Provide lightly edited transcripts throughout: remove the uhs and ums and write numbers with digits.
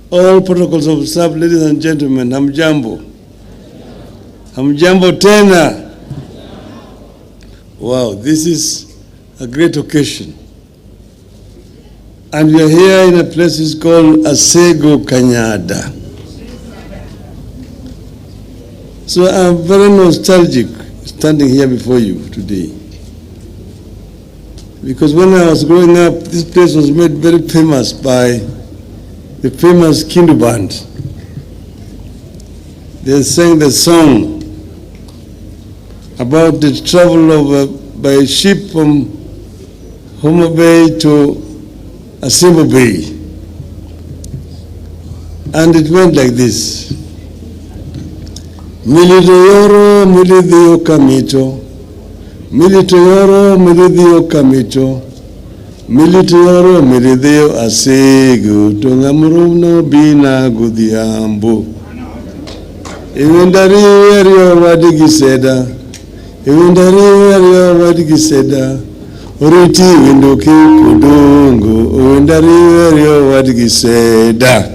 All protocols observed, ladies and gentlemen. Hamjambo. Hamjambo tena. Wow, this is a great occasion. And we are here in a place called Asego Kanyada. So I'm very nostalgic standing here before you today. Because when I was growing up, this place was made very famous by the famous Kindu band. They sang the song about the travel by ship from Homa Bay to Asembo Bay. And it went like this. Militoyoro, milithio kamito. Militoyoro, milithio kamito. Militoyoro, milithio asego. Tongamuruno bina gudhiambo. Iwendari erio wadigiseda. Iwendari erio wadigiseda. Oriti windoki kudungu. Iwendari erio wadigiseda.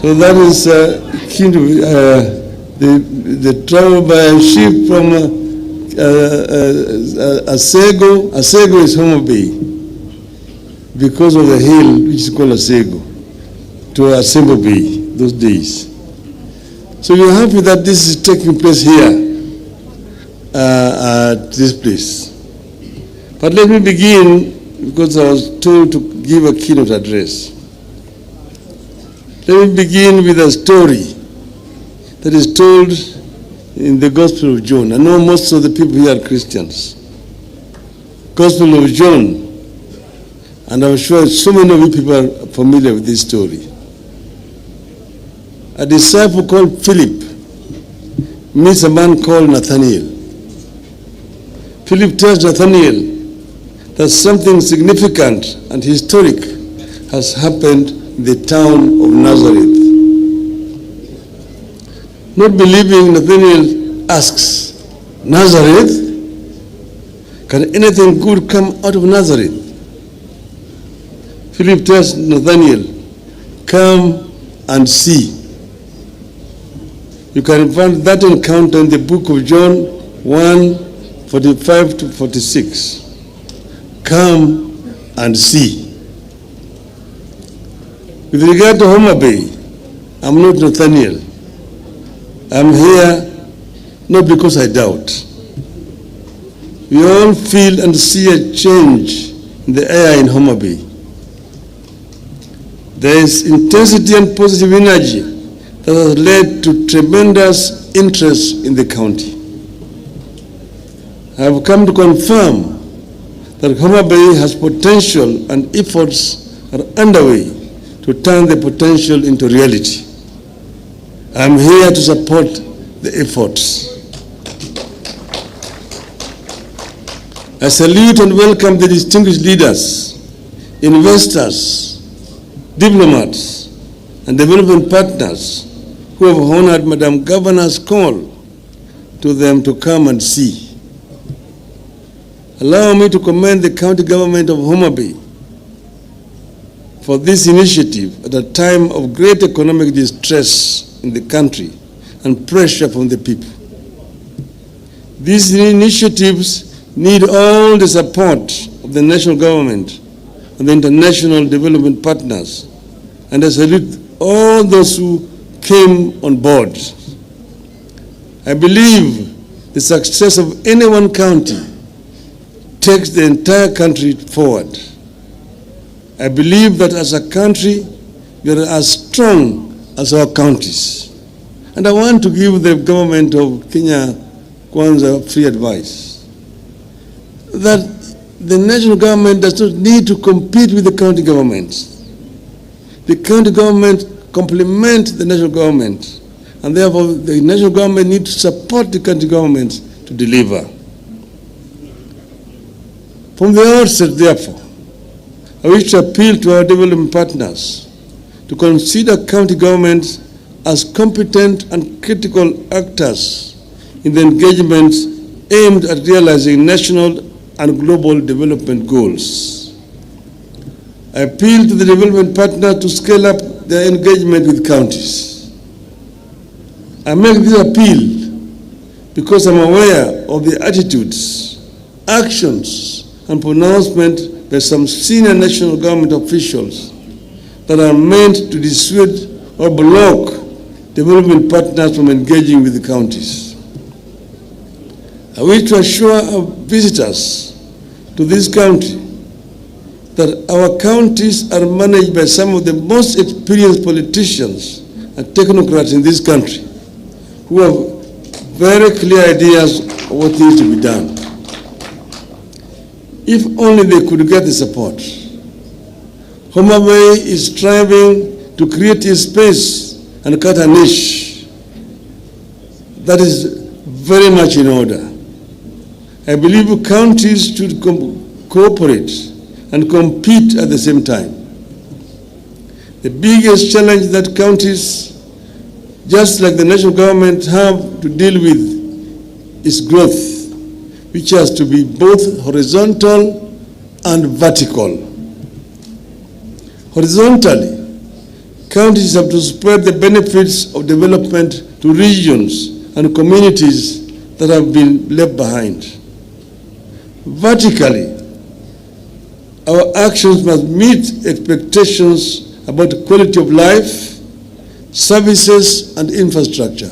So that is the travel by ship from Asego. Asego is Homa Bay because of the hill which is called Asego to Asembo Bay those days. So we are happy that this is taking place here at this place. But let me begin because I was told to give a keynote address. Let me begin with a story that is told in the Gospel of John. I know most of the people here are Christians. Gospel of John, and I'm sure so many of you people are familiar with this story. A disciple called Philip meets a man called Nathaniel. Philip tells Nathaniel that something significant and historic has happened in the town of Nazareth. Not believing, Nathaniel asks, Nazareth? Can anything good come out of Nazareth? Philip tells Nathaniel, come and see. You can find that encounter in the book of John 1:45 to 46. Come and see. With regard to Homa Bay, I'm not Nathaniel. I'm here not because I doubt. We all feel and see a change in the air in Homa Bay. There is intensity and positive energy that has led to tremendous interest in the county. I have come to confirm that Homa Bay has potential and efforts are underway to turn the potential into reality. I am here to support the efforts. I salute and welcome the distinguished leaders, investors, diplomats, and development partners who have honored Madam Governor's call to them to come and see. Allow me to commend the county government of Homa Bay for this initiative at a time of great economic distress in the country and pressure from the people. These initiatives need all the support of the national government and the international development partners, and I salute all those who came on board. I believe the success of any one county takes the entire country forward. I believe that as a country, we are as strong as our counties. And I want to give the government of Kenya Kwanza free advice that the national government does not need to compete with the county governments. The county government complement the national government, and therefore the national government needs to support the county governments to deliver. From the outset, therefore, I wish to appeal to our development partners to consider county governments as competent and critical actors in the engagements aimed at realizing national and global development goals. I appeal to the development partner to scale up their engagement with counties. I make this appeal because I'm aware of the attitudes, actions, and pronouncements by some senior national government officials that are meant to dissuade or block development partners from engaging with the counties. I wish to assure our visitors to this country that our counties are managed by some of the most experienced politicians and technocrats in this country who have very clear ideas of what needs to be done. If only they could get the support. Homa Bay is striving to create a space and cut a niche that is very much in order. I believe counties should cooperate and compete at the same time. The biggest challenge that counties, just like the national government, have to deal with is growth, which has to be both horizontal and vertical. Horizontally, counties have to spread the benefits of development to regions and communities that have been left behind. Vertically, our actions must meet expectations about quality of life, services, and infrastructure.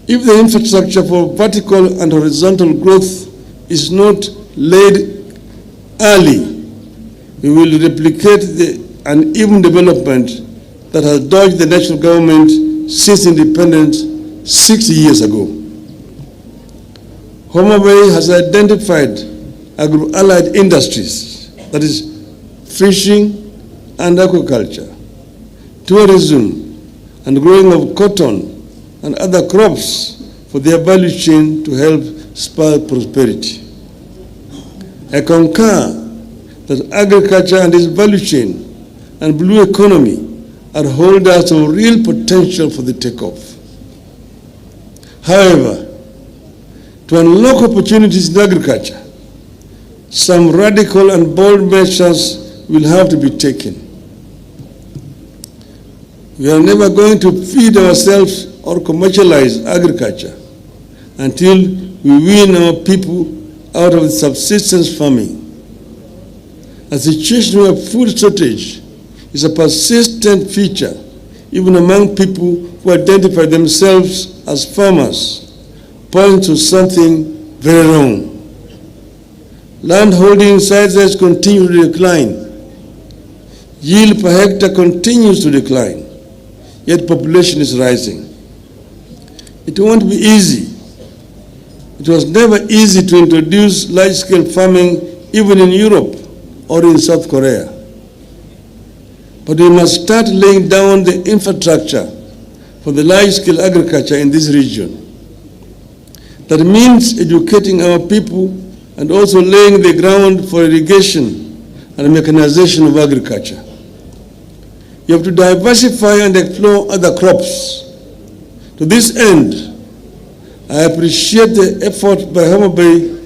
If the infrastructure for vertical and horizontal growth is not laid early, we will replicate the uneven development that has dogged the national government since independence 60 years ago. Homa Bay has identified agro-allied industries, that is fishing and aquaculture, tourism, and growing of cotton and other crops for their value chain to help spur prosperity. I concur that agriculture and its value chain and blue economy are holders of real potential for the takeoff. However, to unlock opportunities in agriculture, some radical and bold measures will have to be taken. We are never going to feed ourselves or commercialize agriculture until we wean our people out of subsistence farming. A situation where food shortage is a persistent feature, even among people who identify themselves as farmers, points to something very wrong. Landholding sizes continue to decline. Yield per hectare continues to decline, yet population is rising. It won't be easy. It was never easy to introduce large-scale farming even in Europe or in South Korea. But we must start laying down the infrastructure for the large-scale agriculture in this region. That means educating our people and also laying the ground for irrigation and mechanization of agriculture. You have to diversify and explore other crops. To this end, I appreciate the effort by Homa Bay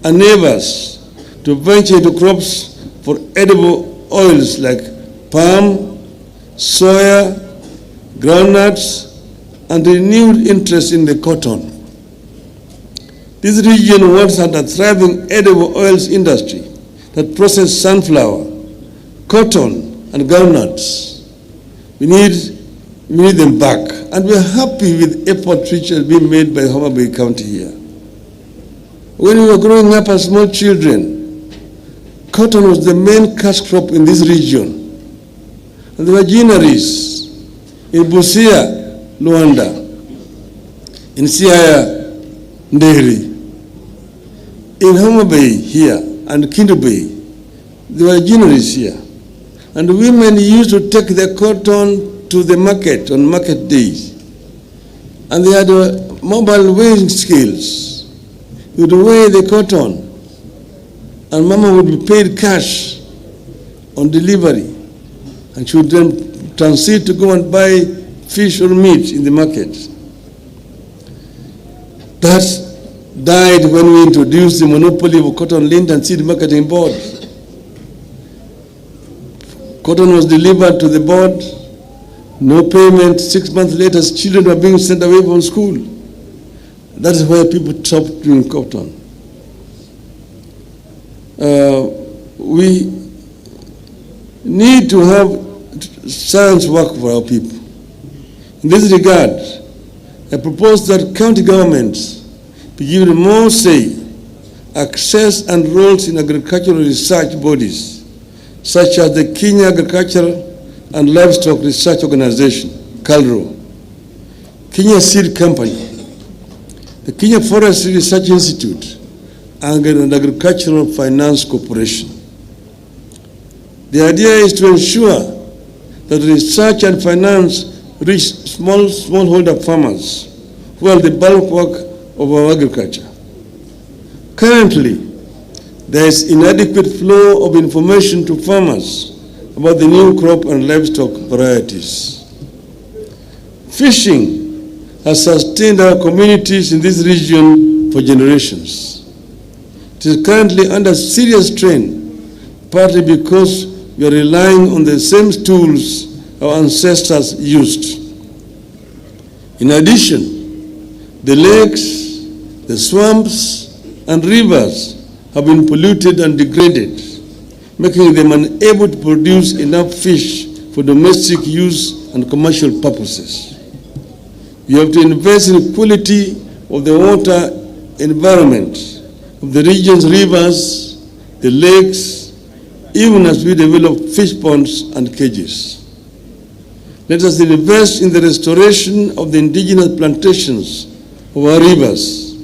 and neighbors to venture into crops for edible oils like palm, soya, groundnuts, and renewed interest in the cotton. This region once had a thriving edible oils industry that processed sunflower, cotton, and groundnuts. We need them back, and we're happy with efforts which have been made by Homa Bay County here. When we were growing up as small children, cotton was the main cash crop in this region. And there were ginaries in Busia, Luanda, in Siaya, Nderi, in Homa Bay here, and Kindu Bay. There were ginaries here. And women used to take the cotton to the market on market days. And they had mobile weighing scales. They would weigh the cotton, and Mama would be paid cash on delivery, and she would then transit to go and buy fish or meat in the market. That died when we introduced the monopoly of Cotton Lint and Seed Marketing Board. Cotton was delivered to the board, no payment. 6 months later, children were being sent away from school. That is why people stopped doing cotton. We need to have science work for our people. In this regard, I propose that county governments be given more say, access and roles in agricultural research bodies, such as the Kenya Agricultural and Livestock Research Organization, KALRO, Kenya Seed Company, the Kenya Forestry Research Institute, and Agricultural Finance Corporation. The idea is to ensure that research and finance reach smallholder farmers who are the bulk work of our agriculture. Currently, there is inadequate flow of information to farmers about the new crop and livestock varieties. Fishing has sustained our communities in this region for generations. It is currently under serious strain, partly because we are relying on the same tools our ancestors used. In addition, the lakes, the swamps, and rivers have been polluted and degraded, making them unable to produce enough fish for domestic use and commercial purposes. We have to invest in the quality of the water environment of the region's rivers, the lakes, even as we develop fish ponds and cages. Let us invest in the restoration of the indigenous plantations of our rivers,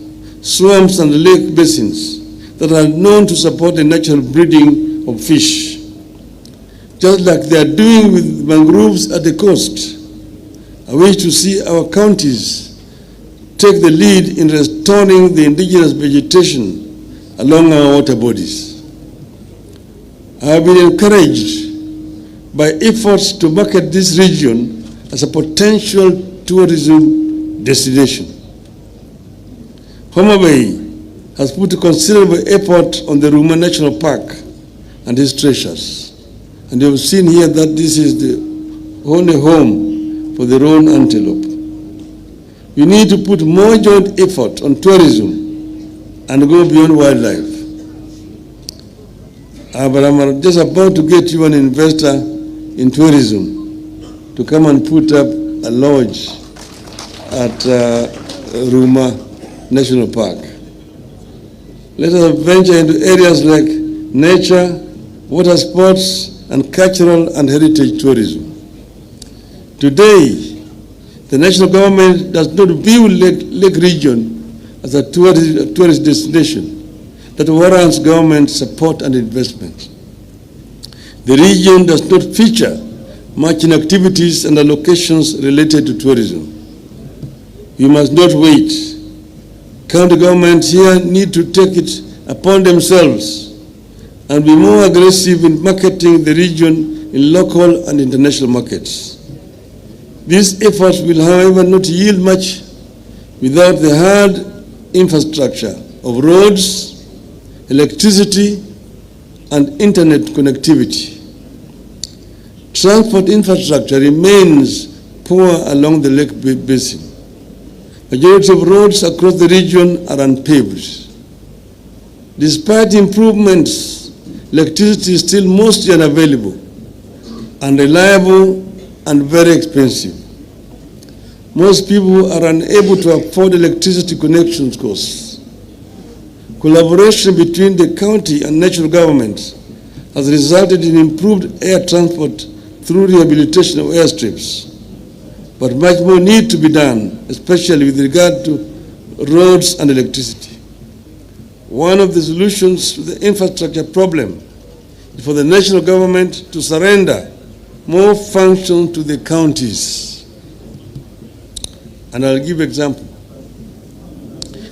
swamps, and lake basins that are known to support the natural breeding of fish. Just like they are doing with mangroves at the coast, I wish to see our counties take the lead in restoring the indigenous vegetation along our water bodies. I have been encouraged by efforts to market this region as a potential tourism destination. Homa Bay has put a considerable effort on the Ruma National Park and its treasures. And you have seen here that this is the only home for the roan antelope. We need to put more joint effort on tourism and go beyond wildlife. But I'm just about to get you an investor in tourism to come and put up a lodge at Ruma National Park. Let us venture into areas like nature, water sports, and cultural and heritage tourism. Today, the national government does not view Lake region as a tourist destination that warrants government support and investment. The region does not feature much in activities and allocations related to tourism. We must not wait. County governments here need to take it upon themselves and be more aggressive in marketing the region in local and international markets. These efforts will, however, not yield much without the hard infrastructure of roads, electricity, and internet connectivity. Transport infrastructure remains poor along the lake basin. Majority of roads across the region are unpaved. Despite improvements, electricity is still mostly unavailable, unreliable, and very expensive. Most people are unable to afford electricity connection costs. Collaboration between the county and national governments has resulted in improved air transport through rehabilitation of airstrips. But much more needs to be done, especially with regard to roads and electricity. One of the solutions to the infrastructure problem is for the national government to surrender more functions to the counties. And I'll give an example.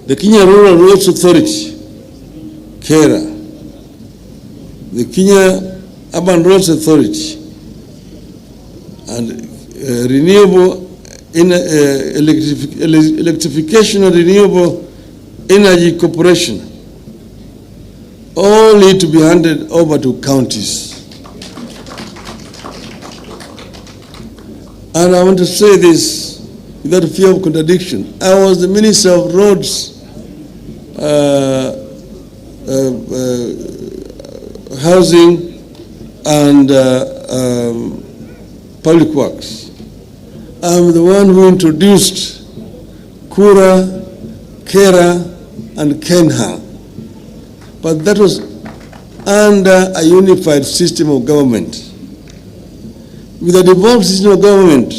The Kenya Rural Roads Authority, KERA, the Kenya Urban Roads Authority, and renewable electrification and renewable energy corporation all need to be handed over to counties. And I want to say this without fear of contradiction. I was the Minister of Roads, Housing, and Public Works. I'm the one who introduced Kura, Kera, and Kenha. But that was under a unified system of government. With a devolved system of government,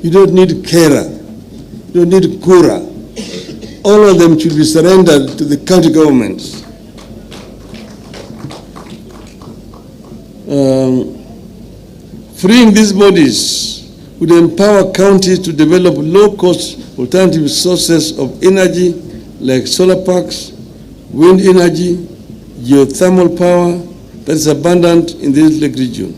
you don't need Kera, you don't need Kura. All of them should be surrendered to the county governments. Freeing these bodies would empower counties to develop low-cost alternative sources of energy like solar parks, wind energy, geothermal power that is abundant in this lake region.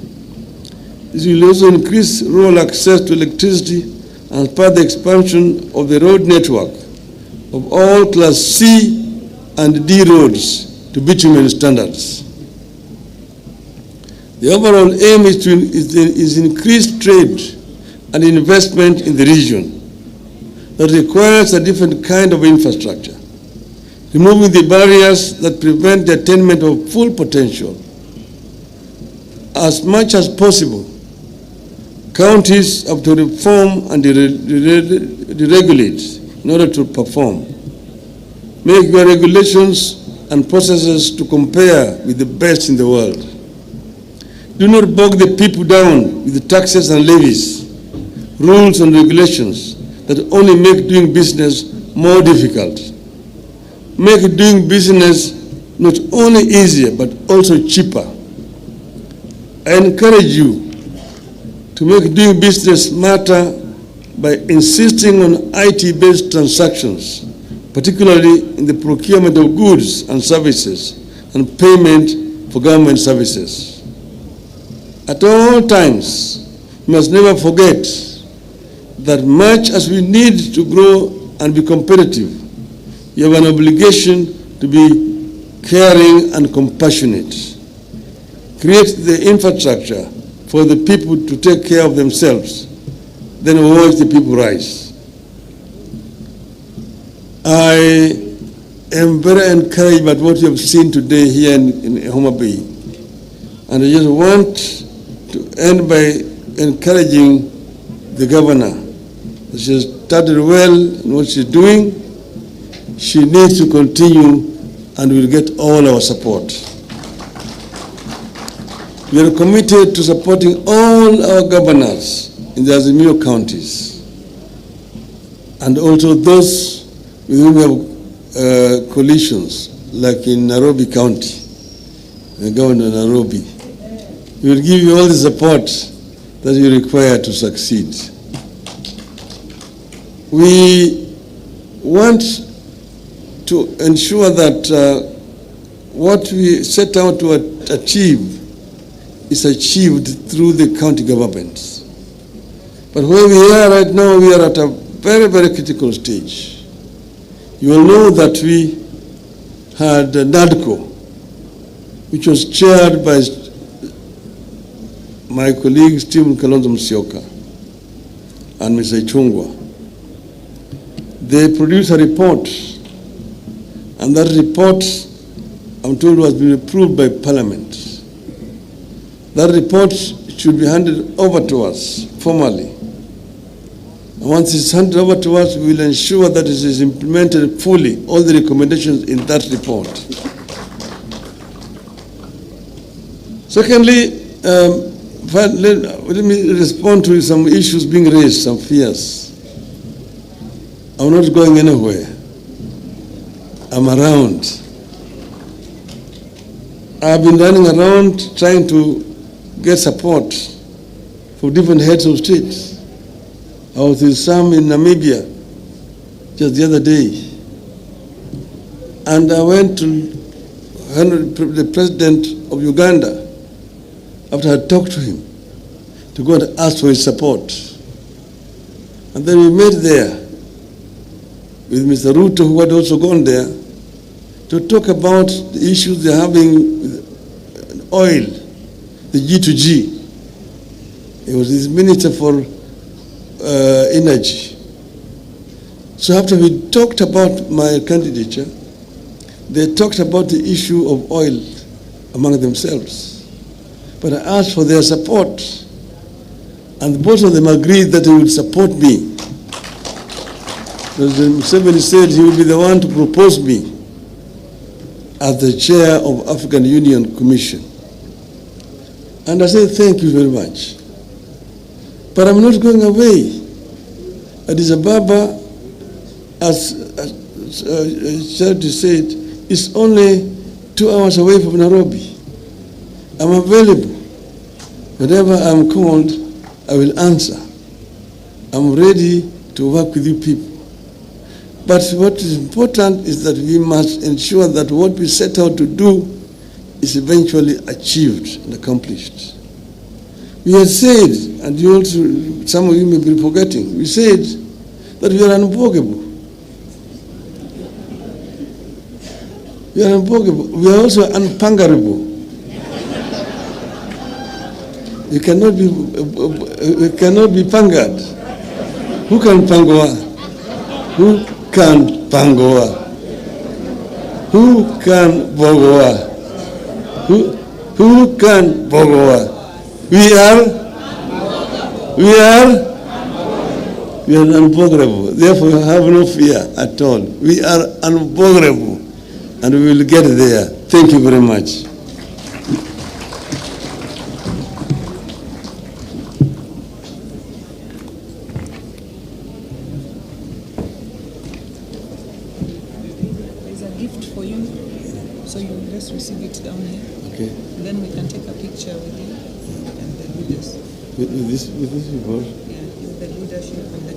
This will also increase rural access to electricity and spur the expansion of the road network of all Class C and D roads to bitumen standards. The overall aim is increased trade and investment in the region that requires a different kind of infrastructure, removing the barriers that prevent the attainment of full potential. As much as possible, counties have to reform and deregulate in order to perform. Make your regulations and processes to compare with the best in the world. Do not bog the people down with the taxes and levies, rules and regulations that only make doing business more difficult. Make doing business not only easier but also cheaper. I encourage you to make doing business smarter by insisting on IT-based transactions, particularly in the procurement of goods and services and payment for government services. At all times, we must never forget that much as we need to grow and be competitive, you have an obligation to be caring and compassionate. Create the infrastructure for the people to take care of themselves, then watch the people rise. I am very encouraged by what you have seen today here in Homa Bay. And I just want to end by encouraging the governor. She has started well in what she's doing. She needs to continue and will get all our support. We are committed to supporting all our governors in the Azimio counties and also those with whom we have coalitions, like in Nairobi County, the governor of Nairobi. We will give you all the support that you require to succeed. We want to ensure that what we set out to achieve is achieved through the county governments. But where we are right now, we are at a very, very critical stage. You will know that we had NADCO, which was chaired by my colleague Stephen Kalonzo Musyoka and Mr. Ichung'wah. They produced a report, and that report, I'm told, has been approved by Parliament. That report should be handed over to us formally. And once it's handed over to us, we will ensure that it is implemented fully, all the recommendations in that report. Secondly, let me respond to some issues being raised, some fears. I'm not going anywhere. I'm around. I've been running around trying to get support for different heads of states. I was with some in Namibia just the other day. And I went to the president of Uganda after I talked to him to go and ask for his support. And then we met there with Mr. Ruto, who had also gone there, to talk about the issues they're having with oil, the G2G. He was his minister for energy. So after we talked about my candidature, they talked about the issue of oil among themselves. But I asked for their support, and both of them agreed that they would support me. President Museveni said he would be the one to propose me as the chair of African Union Commission. And I said, thank you very much. But I'm not going away. Addis Ababa, as Charity said, is only 2 hours away from Nairobi. I'm available. Whenever I'm called, I will answer. I'm ready to work with you people. But what is important is that we must ensure that what we set out to do is eventually achieved and accomplished. We had said, and you also, some of you may be forgetting, we said that we are unbogable. We are unbogable. We are also unpangarable. We cannot be pangered. Who can pangoa? Who can pangoa? Who can bogoa? Who can bogoa? We are unbogable. Therefore, have no fear at all. We are unbogable, and we will get there. Thank you very much. There's a gift for you, so you will just receive it down here. Okay. Then we can take a picture with you and the leaders. With this report? Yeah, with the leadership and the